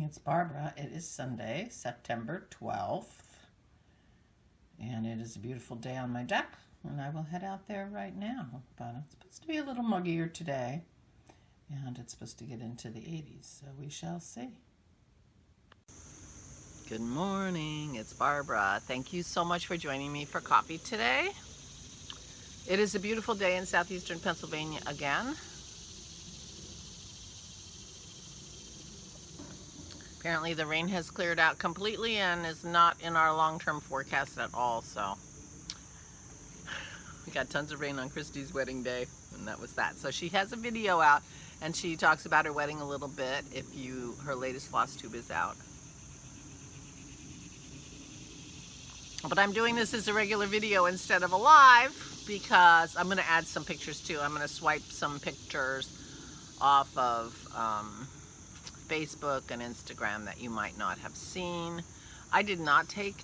It's Barbara. It is Sunday, September 12th, and it is a beautiful day on my deck, and I will head out there right now. But it's supposed to be a little muggier today, and it's supposed to get into the 80s, so we shall see. Good morning. It's Barbara. Thank you so much for joining me for coffee today. It is a beautiful day in southeastern Pennsylvania again. Apparently the rain has cleared out completely and is not in our long-term forecast at all, so we got tons of rain on Christy's wedding day, and that was that. So she has a video out and she talks about her wedding a little bit her latest floss tube is out. But I'm doing this as a regular video instead of a live because I'm going to add some pictures too. I'm going to swipe some pictures off of Facebook and Instagram that you might not have seen. I did not take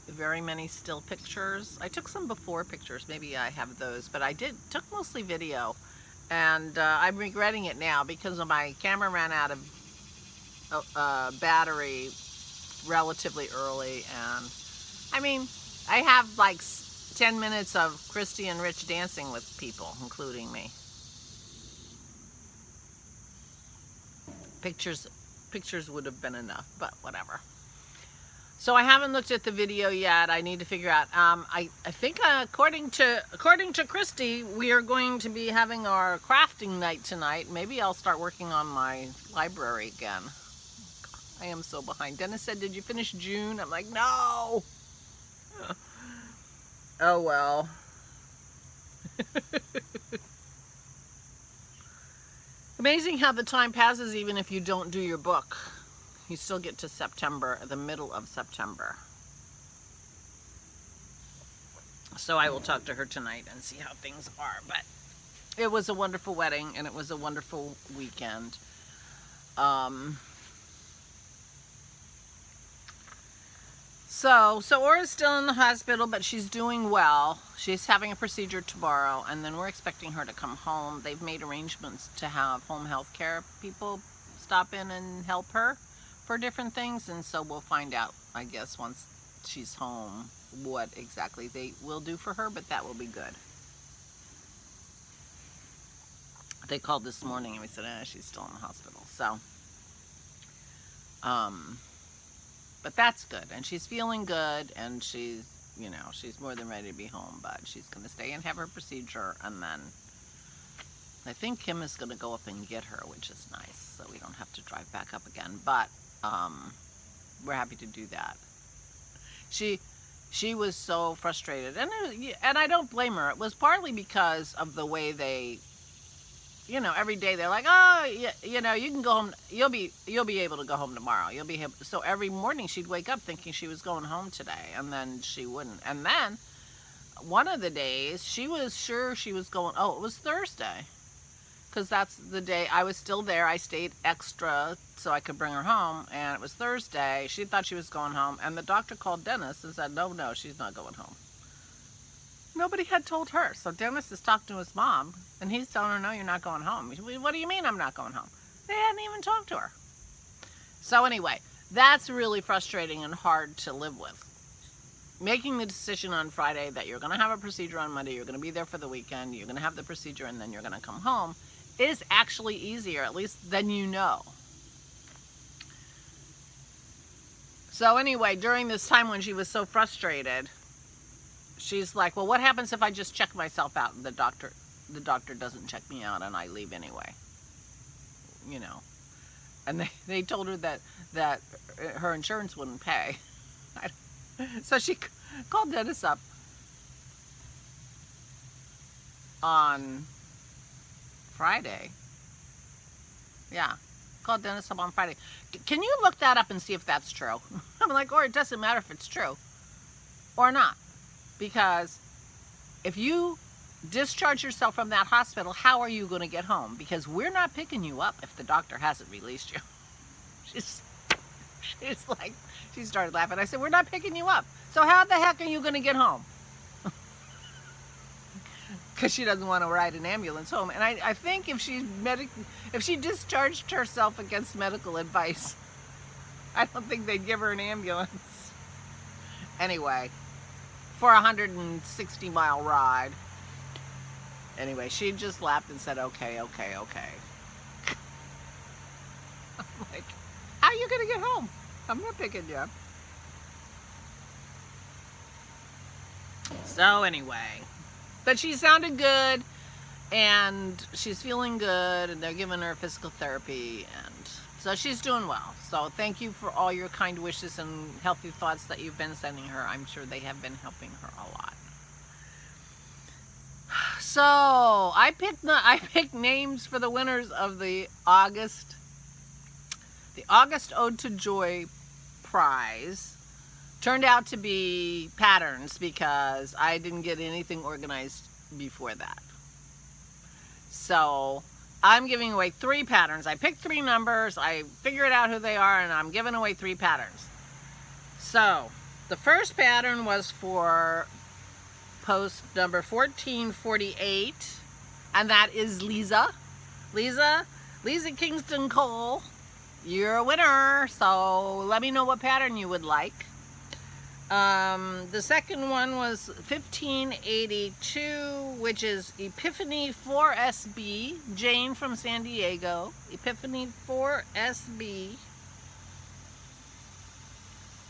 very many still pictures. I took some before pictures, maybe I have those, but I took mostly video, and I'm regretting it now because my camera ran out of battery relatively early, and I mean, I have like 10 minutes of Christy and Rich dancing with people, including me. Pictures would have been enough, but whatever. So I haven't looked at the video yet. I need to figure out. I think according to Christy, we are going to be having our crafting night tonight. Maybe I'll start working on my library again. I am so behind. Dennis said, "Did you finish June?" I'm like, no. Oh well. Amazing how the time passes even if you don't do your book. You still get to September, the middle of September. So I will talk to her tonight and see how things are. But it was a wonderful wedding and it was a wonderful weekend. So Ora's still in the hospital, but she's doing well. She's having a procedure tomorrow, and then we're expecting her to come home. They've made arrangements to have home health care people stop in and help her for different things, and so we'll find out, I guess, once she's home what exactly they will do for her, but that will be good. They called this morning and we said, she's still in the hospital. So, but that's good, and she's feeling good, and she's, you know, she's more than ready to be home, but she's going to stay and have her procedure, and then I think Kim is going to go up and get her, which is nice, so we don't have to drive back up again, but we're happy to do that. She was so frustrated, and I don't blame her. It was partly because of the way they, you know, every day they're like, oh, you know, you can go home. You'll be able to go home tomorrow. So every morning she'd wake up thinking she was going home today, and then she wouldn't. And then one of the days she was sure she was going. Oh, it was Thursday, because that's the day I was still there. I stayed extra so I could bring her home, and it was Thursday. She thought she was going home, and the doctor called Dennis and said, no, she's not going home. Nobody had told her. So Dennis is talking to his mom, and he's telling her, no, you're not going home. What do you mean I'm not going home? They hadn't even talked to her. So anyway, that's really frustrating and hard to live with. Making the decision on Friday that you're going to have a procedure on Monday, you're going to be there for the weekend, you're going to have the procedure, and then you're going to come home is actually easier, at least than you know. So anyway, during this time when she was so frustrated, she's like, well, what happens if I just check myself out and the doctor doesn't check me out and I leave anyway? You know. And they told her that her insurance wouldn't pay. So she called Dennis up on Friday. Yeah. Called Dennis up on Friday. Can you look that up and see if that's true? I'm like, or it doesn't matter if it's true or not. Because if you discharge yourself from that hospital, how are you going to get home? Because we're not picking you up if the doctor hasn't released you. She's like, she started laughing. I said, we're not picking you up. So how the heck are you going to get home? Because she doesn't want to ride an ambulance home. And I think if she discharged herself against medical advice, I don't think they'd give her an ambulance. Anyway, for a 160-mile ride. Anyway, she just laughed and said, okay. I'm like, how are you going to get home? I'm not picking you up. So anyway, but she sounded good, and she's feeling good, and they're giving her physical therapy, and so she's doing well. So thank you for all your kind wishes and healthy thoughts that you've been sending her. I'm sure they have been helping her a lot. So I picked names for the winners of the August Ode to Joy prize. Turned out to be patterns because I didn't get anything organized before that. So I'm giving away 3 patterns. I picked 3 numbers, I figured out who they are, and I'm giving away 3 patterns. So the first pattern was for post number 1448, and that is Lisa Kingston Cole. You're a winner, so let me know what pattern you would like. The second one was 1582, which is Epiphany 4SB, Jane from San Diego. Epiphany 4SB.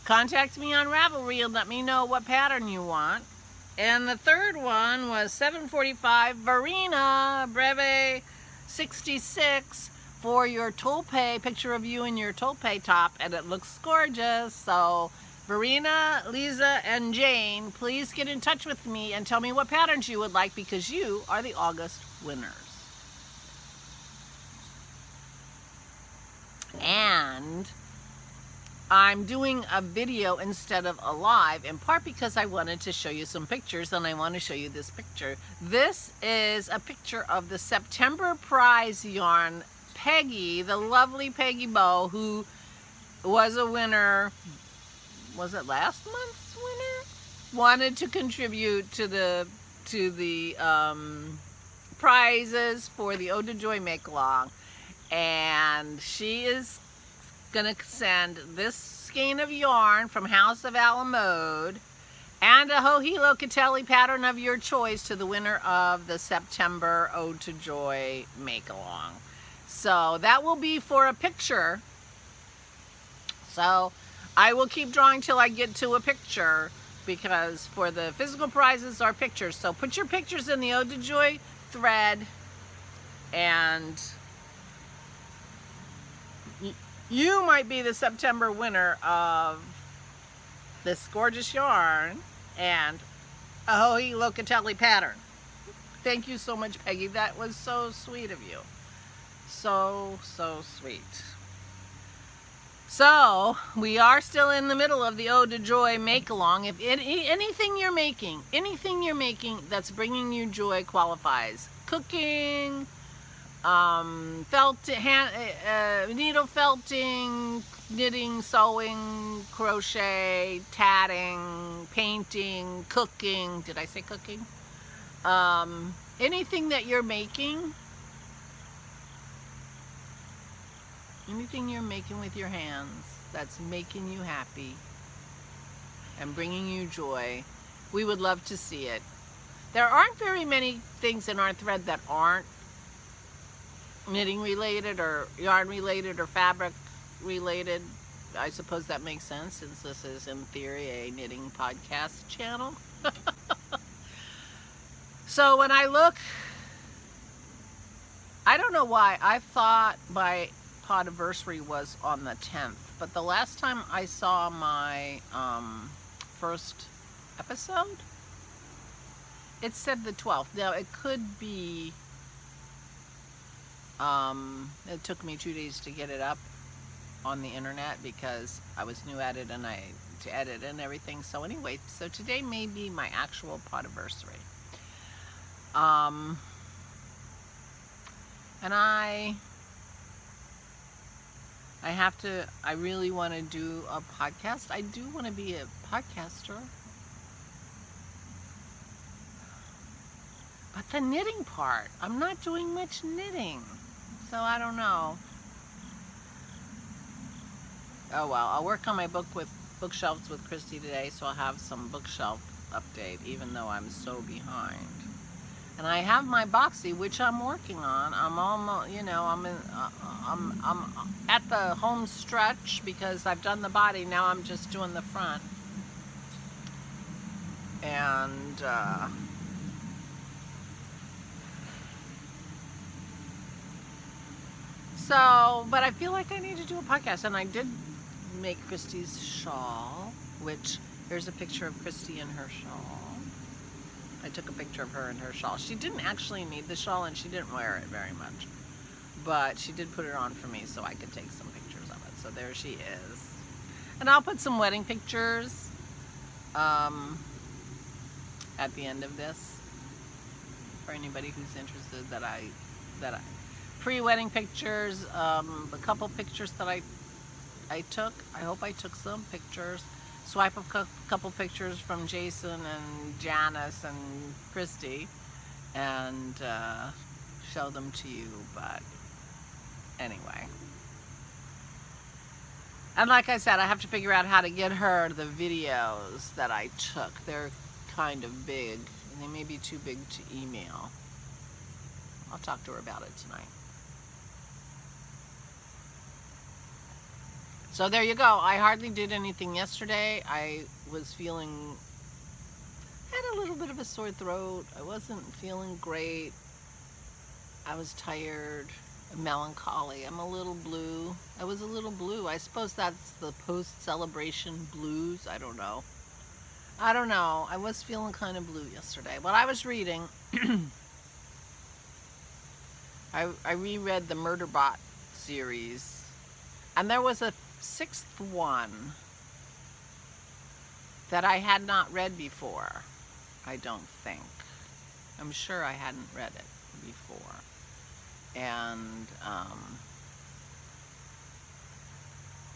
Contact me on Ravelry and let me know what pattern you want. And the third one was 745, Verena Breve 66, for your toupee, picture of you in your toupee top, and it looks gorgeous. So Verena, Lisa, and Jane, please get in touch with me and tell me what patterns you would like, because you are the August winners. And I'm doing a video instead of a live, in part because I wanted to show you some pictures, and I want to show you this picture. This is a picture of the September prize yarn, Peggy, the lovely Peggy Bow, who was a winner. Was it last month's winner? Wanted to contribute to the prizes for the Ode to Joy make-along, and she is gonna send this skein of yarn from House of Alamode and a Hohilo Catelli pattern of your choice to the winner of the September Ode to Joy make-along. So that will be for a picture. So I will keep drawing till I get to a picture, because for the physical prizes are pictures. So put your pictures in the Ode to Joy thread, and you might be the September winner of this gorgeous yarn and a Hohilo Catelli pattern. Thank you so much, Peggy. That was so sweet of you. So sweet. So we are still in the middle of the Ode to Joy make-along. If anything you're making that's bringing you joy qualifies. Cooking, needle felting, knitting, sewing, crochet, tatting, painting, cooking. Did I say cooking? Anything that you're making, anything you're making with your hands that's making you happy and bringing you joy, we would love to see it. There aren't very many things in our thread that aren't knitting related or yarn related or fabric related. I suppose that makes sense, since this is in theory a knitting podcast channel. So when I look, I don't know why I thought my podiversary was on the 10th, but the last time I saw my first episode, it said the 12th. Now it could be it took me 2 days to get it up on the internet because I was new at it and I to edit and everything. So anyway, so today may be my actual podiversary. And I really want to do a podcast. I do want to be a podcaster. But the knitting part, I'm not doing much knitting. So I don't know. Oh well, I'll work on my bookshelves with Christy today, so I'll have some bookshelf update, even though I'm so behind. And I have my boxy, which I'm working on. I'm almost, you know, I'm at the home stretch because I've done the body. Now I'm just doing the front. And so, but I feel like I need to do a podcast, and I did make Christy's shawl, which here's a picture of Christy in her shawl. I took a picture of her in her shawl. She didn't actually need the shawl, and she didn't wear it very much, but she did put it on for me so I could take some pictures of it. So there she is. And I'll put some wedding pictures at the end of this for anybody who's interested. That I pre-wedding pictures, a couple pictures that I took. I hope I took some pictures. Swipe a couple pictures from Jason and Janice and Christy and show them to you. But anyway. And like I said, I have to figure out how to get her the videos that I took. They're kind of big. They may be too big to email. I'll talk to her about it tonight. So there you go. I hardly did anything yesterday. I was feeling, had a little bit of a sore throat. I wasn't feeling great. I was tired, melancholy. I'm a little blue. I was a little blue. I suppose that's the post-celebration blues. I don't know. I don't know. I was feeling kind of blue yesterday. But I was reading. I reread the Murderbot series. And there was a 6th one that I had not read before. I don't think. I'm sure I hadn't read it before. And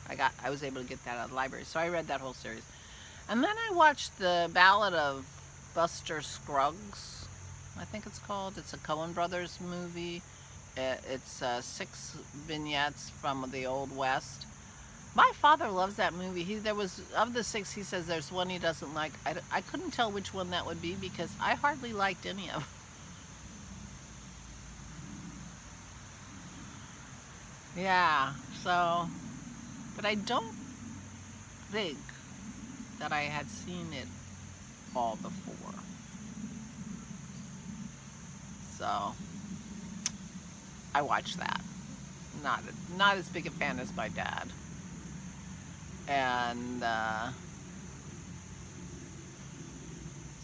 I was able to get that out of the library. So I read that whole series. And then I watched the Ballad of Buster Scruggs, I think it's called. It's a Coen Brothers movie. It's 6 vignettes from the Old West. My father loves that movie. Of the 6, he says there's one he doesn't like. I couldn't tell which one that would be because I hardly liked any of them. Yeah, so, but I don't think that I had seen it all before. So, I watched that. Not as big a fan as my dad. And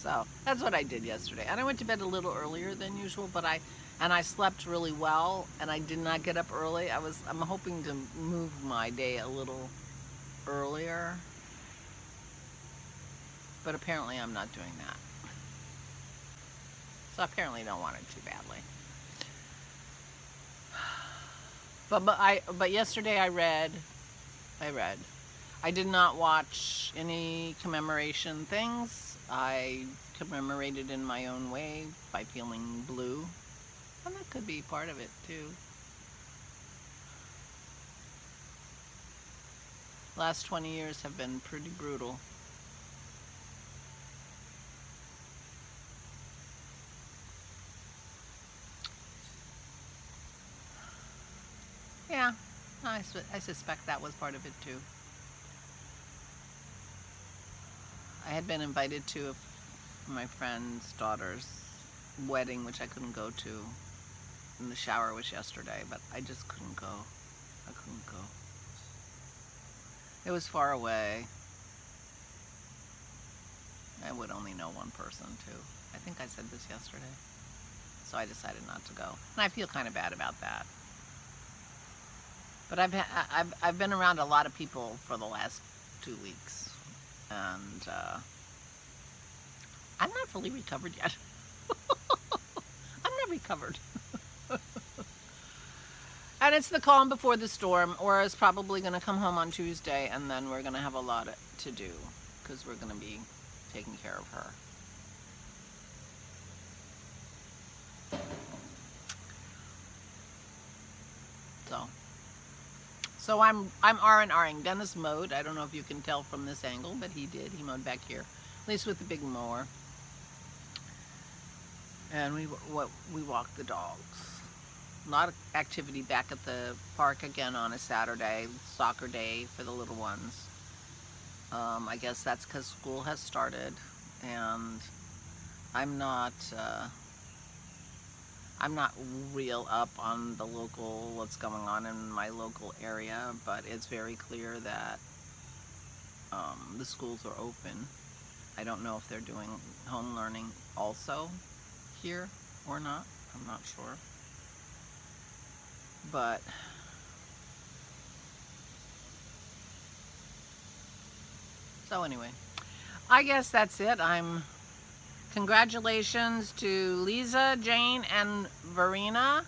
so that's what I did yesterday. And I went to bed a little earlier than usual, but I slept really well, and I did not get up early. I'm hoping to move my day a little earlier, but apparently I'm not doing that. So I apparently don't want it too badly. But yesterday I read. I did not watch any commemoration things. I commemorated in my own way by feeling blue. And that could be part of it too. Last 20 years have been pretty brutal. Yeah, I suspect that was part of it too. I had been invited to my friend's daughter's wedding, which I couldn't go to. And the shower was yesterday, but I just couldn't go. I couldn't go. It was far away. I would only know one person too. I think I said this yesterday. So I decided not to go. And I feel kind of bad about that. But I've been around a lot of people for the last 2 weeks. And I'm not fully recovered yet. I'm not recovered. And it's the calm before the storm. Aura's probably going to come home on Tuesday, and then we're going to have a lot to do because we're going to be taking care of her. So I'm R&Ring. Dennis mowed. I don't know if you can tell from this angle, but he did. He mowed back here, at least with the big mower. And we walked the dogs. A lot of activity back at the park again on a Saturday, soccer day for the little ones. I guess that's because school has started, and I'm not real up on the local, what's going on in my local area, but it's very clear that the schools are open. I don't know if they're doing home learning also here or not. I'm not sure. But so anyway, I guess that's it. Congratulations to Lisa, Jane, and Verena.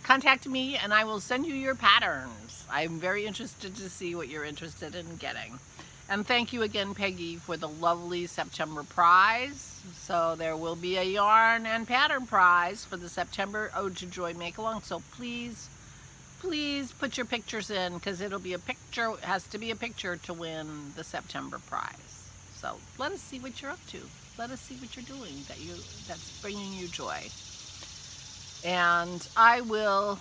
Contact me and I will send you your patterns. I'm very interested to see what you're interested in getting. And thank you again, Peggy, for the lovely September prize. So there will be a yarn and pattern prize for the September Ode to Joy make-along. So please, please put your pictures in, because it'll be a picture. It has to be a picture to win the September prize. So let us see what you're up to. Let us see what you're doing that's bringing you joy. And I will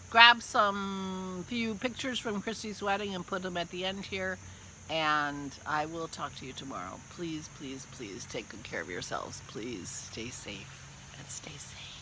grab some few pictures from Christy's wedding and put them at the end here. And I will talk to you tomorrow. Please, please, please take good care of yourselves. Please stay safe and stay safe.